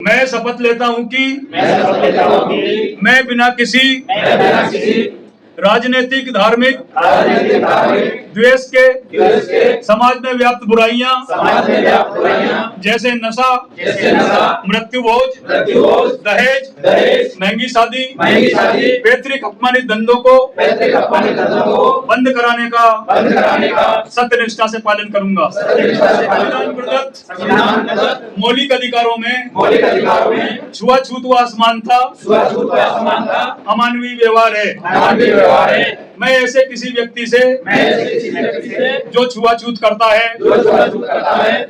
मैं शपथ लेता हूं कि मैं बिना किसी राजनीतिक धार्मिक द्वेष के समाज में व्याप्त बुराइयां जैसे नशा, मृत्युभोज, दहेज, महंगी शादी, पैतृक अपमानित धंधों को बंद कराने का सत्यनिष्ठा से पालन करूंगा। संविधान प्रदत्त मौलिक अधिकारों में छुआछूत व असमानता अमानवीय व्यवहार है। मैं ऐसे किसी व्यक्ति से जो छुआछूत करता है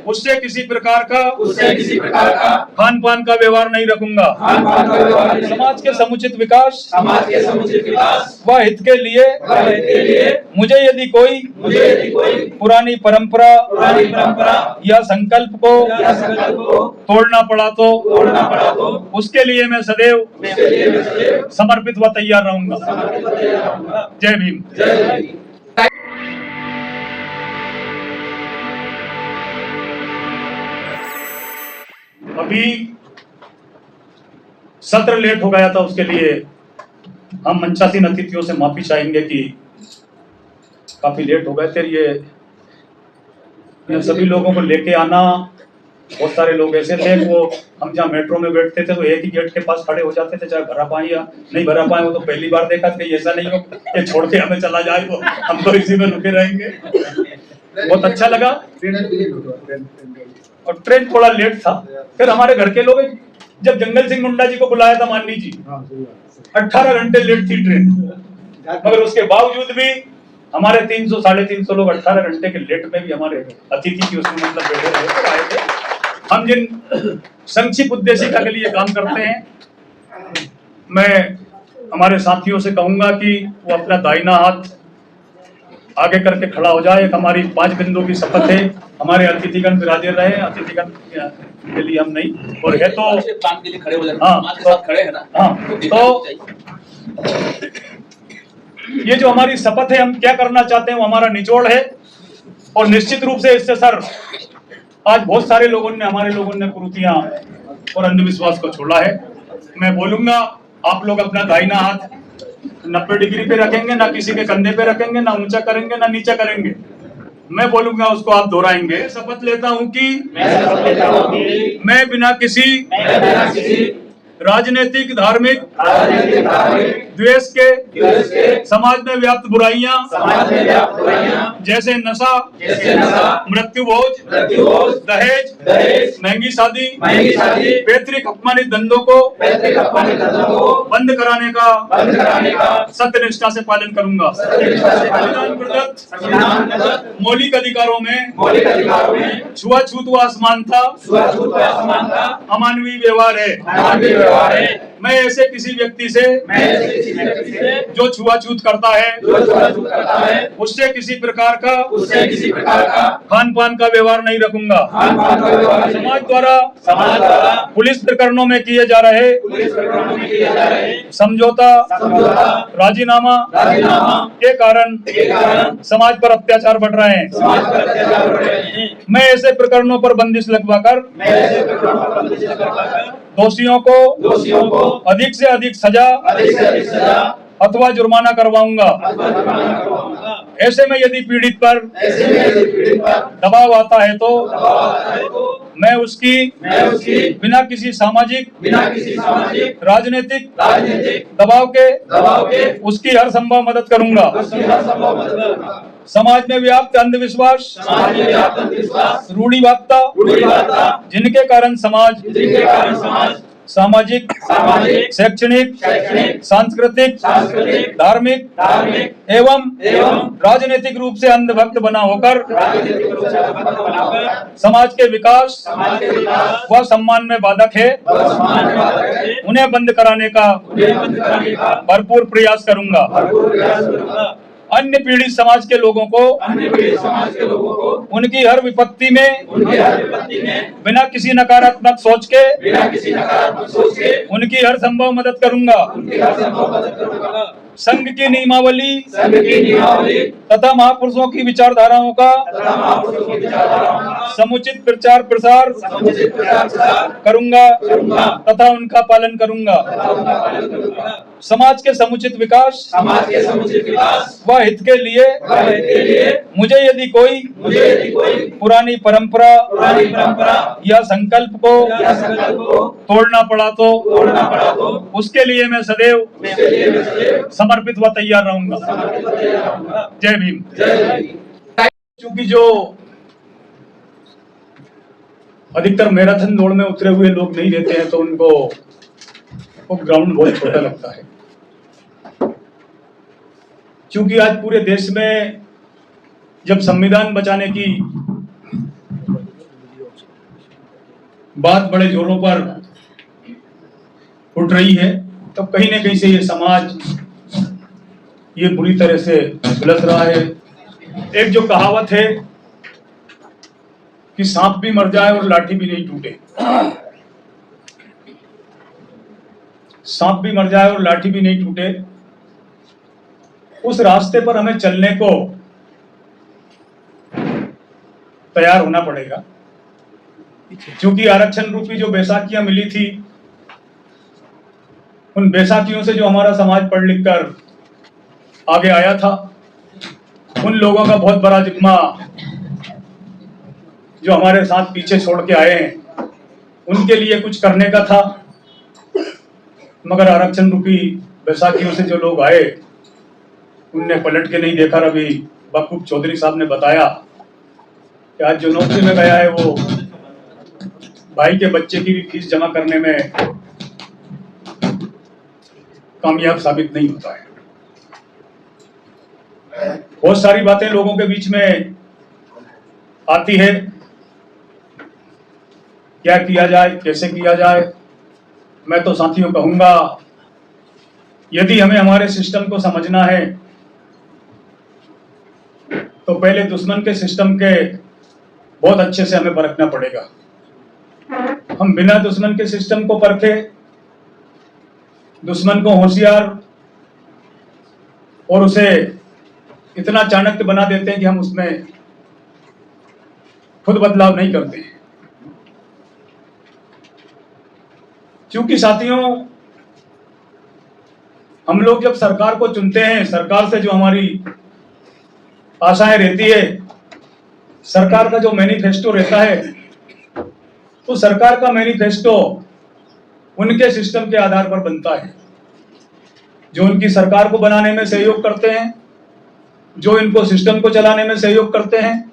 उससे किसी प्रकार का खान पान का व्यवहार नहीं रखूंगा। समाज के समुचित विकास व हित के लिए मुझे यदि कोई पुरानी परंपरा या संकल्प को तोड़ना पड़ा तो उसके लिए मैं सदैव समर्पित व तैयार रहूंगा। जय भीम। अभी सत्र लेट हो गया था, उसके लिए हम मंचासीन अतिथियों से माफी चाहेंगे कि काफी लेट हो गए थे। ये सभी लोगों को लेके आना, बहुत सारे लोग ऐसे थे वो हम जहाँ मेट्रो में बैठते थे तो एक ही गेट के पास खड़े हो जाते थे, चाहे भरा पाए या नहीं भरा पाए। वो तो पहली बार देखा था, ऐसा नहीं हो ये छोड़ के हमें चला जाए तो हम तो इसी में रुके रहेंगे। बहुत अच्छा लगा। और ट्रेन थोड़ा लेट था। फिर हमारे घर के लोग जब जंगल सिंह मुंडा जी को बुलाया था माननी जी, 18 घंटे लेट थी ट्रेन, मगर उसके बावजूद भी हमारे 300 साढ़े 300 लोग 18 घंटे के लेट में भी हमारे अतिथि की उसमें मतलब बैठे रहे तो आए थे। हम जिन संक्षिप्त उद्देशिका के लिए काम करते हैं, मैं हमारे साथियों से कहूंगा कि वो अपना दाहिना हाथ आगे करके खड़ा हो जाए। एक हमारी 5 बिंदु की शपथ है। हमारे अतिथिगण विराजे रहे, अतिथिगण के लिए हम नहीं और है तो काम के लिए खड़े हो जाए। हाँ, खड़े हैं ना। हाँ, तो ये जो हमारी शपथ है, हम क्या करना चाहते हैं वो हमारा निचोड़ है। और निश्चित रूप से इससे सर आज बहुत सारे लोगों ने, हमारे लोगों ने कुरीतियां और अंधविश्वास को छोड़ा है। मैं बोलूंगा आप लोग अपना दाहिना हाथ 90 डिग्री पे रखेंगे, ना किसी के कंधे पे रखेंगे, ना ऊंचा करेंगे ना नीचा करेंगे। मैं बोलूंगा उसको आप दोहराएंगे। शपथ लेता हूं कि मैं बिना किसी राजनीतिक धार्मिक द्वेष के समाज में व्याप्त बुराइयां जैसे नशा, मृत्युभोज, दहेज, महंगी शादी, पैतृक अपमानित धंधों को बंद कराने का सत्यनिष्ठा से पालन करूंगा। संविधान प्रदत्त मौलिक अधिकारों में छुआछूत व असमानता अमानवीय व्यवहार है। मैं ऐसे किसी व्यक्ति से जो छुआछूत करता है उससे किसी प्रकार का खान पान का व्यवहार नहीं रखूंगा। समाज द्वारा पुलिस प्रकरणों में किए जा रहे समझौता राजीनामा के कारण समाज पर अत्याचार बढ़ रहे हैं। मैं ऐसे प्रकरणों पर बंदिश लगवाकर दोषियों को अधिक से अधिक सजा अथवा जुर्माना करवाऊंगा। ऐसे में यदि पीड़ित पर दबाव आता है तो मैं उसकी बिना किसी सामाजिक राजनीतिक दबाव के उसकी हर संभव मदद करूंगा। समाज में व्याप्त अंधविश्वास, रूढ़िवादिता जिनके कारण समाज सामाजिक, शैक्षणिक, सांस्कृतिक, धार्मिक एवं राजनीतिक रूप से अंधभक्त बना होकर समाज के विकास व सम्मान में बाधक है, उन्हें बंद कराने का भरपूर प्रयास करूंगा। अन्य पीड़ित समाज के लोगों को उनकी हर विपत्ति में बिना किसी नकारात्मक सोच के उनकी हर संभव मदद करूंगा। संघ की नियमावली तथा महापुरुषों की विचारधाराओं का समुचित प्रचार प्रसार करूंगा तथा उनका पालन करूंगा। समाज के समुचित विकास व हित के लिए मुझे यदि कोई पुरानी परंपरा या संकल्प को तोड़ना पड़ा तो उसके लिए मैं सदैव समर्पित व तैयार रहूंगा। जय भीम। क्योंकि जो अधिकतर मैराथन दौड़ में उतरे हुए लोग नहीं रहते हैं तो उनको वो ग्राउंड बहुत छोटा लगता है। क्योंकि आज पूरे देश में जब संविधान बचाने की बात बड़े जोरों पर उठ रही है तो कहीं न कहीं से ये समाज ये बुरी तरह से उलझ रहा है। एक जो कहावत है कि सांप भी मर जाए और लाठी भी नहीं टूटे, सांप भी मर जाए और लाठी भी नहीं टूटे, उस रास्ते पर हमें चलने को तैयार होना पड़ेगा। क्योंकि आरक्षण रूपी जो बैसाखियां मिली थी, उन बैसाखियों से जो हमारा समाज पढ़ लिख कर आगे आया था, उन लोगों का बहुत बड़ा जिम्मा जो हमारे साथ पीछे छोड़ के आए हैं उनके लिए कुछ करने का था। मगर आरक्षण रूपी बैसाखियों से जो लोग आए उनने पलट के नहीं देखा। अभी बखूब चौधरी साहब ने बताया कि आज जो नौकरी में गया है वो भाई के बच्चे की भी फीस जमा करने में कामयाब साबित नहीं होता है। बहुत सारी बातें लोगों के बीच में आती है, क्या किया जाए, कैसे किया जाए। मैं तो साथियों कहूंगा, यदि हमें हमारे सिस्टम को समझना है तो पहले दुश्मन के सिस्टम के बहुत अच्छे से हमें परखना पड़ेगा। हम बिना दुश्मन के सिस्टम को परखे दुश्मन को होशियार और उसे इतना चाणक्य बना देते हैं कि हम उसमें खुद बदलाव नहीं करते हैं। क्योंकि साथियों, हम लोग जब सरकार को चुनते हैं, सरकार से जो हमारी आशाएं रहती है, सरकार का जो मैनिफेस्टो रहता है, तो सरकार का मैनिफेस्टो उनके सिस्टम के आधार पर बनता है। जो उनकी सरकार को बनाने में सहयोग करते हैं, जो इनको सिस्टम को चलाने में सहयोग करते हैं,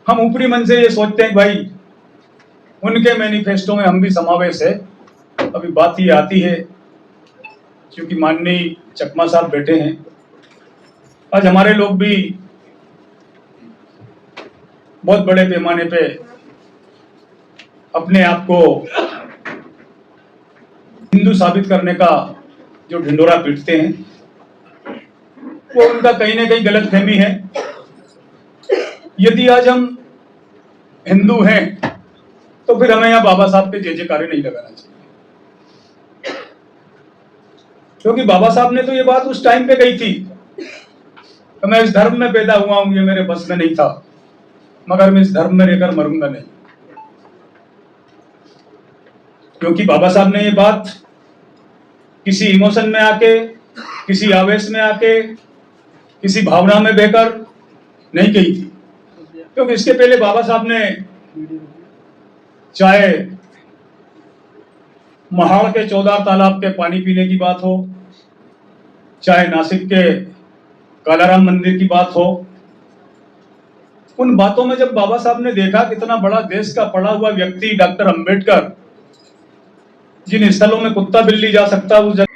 हम ऊपरी मन से ये सोचते हैं भाई उनके मैनिफेस्टो में हम भी समावेश है। अभी बात ये आती है, क्योंकि माननीय चकमा साहब बैठे हैं, आज हमारे लोग भी बहुत बड़े पैमाने पे अपने आप को हिंदू साबित करने का जो ढिंडोरा पीटते हैं, वो उनका कहीं ना कहीं गलतफहमी है। यदि आज हम हिंदू हैं तो फिर हमें यहाँ बाबा साहब के जय जयकारे नहीं लगाना चाहिए, क्योंकि बाबा साहब ने तो ये बात उस टाइम पे कही थी कि मैं इस धर्म में पैदा हुआ हूं, ये मेरे बस में नहीं था, मगर मैं इस धर्म में रहकर मरूंगा नहीं। क्योंकि बाबा साहब ने ये बात किसी इमोशन में आके, किसी आवेश में आके, किसी भावना में बहकर नहीं कही थी। क्योंकि इसके पहले बाबा साहब ने चाहे महाड़ के 14 तालाब के पानी पीने की बात हो, चाहे नासिक के कालाराम मंदिर की बात हो, उन बातों में जब बाबा साहब ने देखा कितना बड़ा देश का पढ़ा हुआ व्यक्ति डॉक्टर अंबेडकर जिन स्थलों में कुत्ता बिल्ली जा सकता उस जगह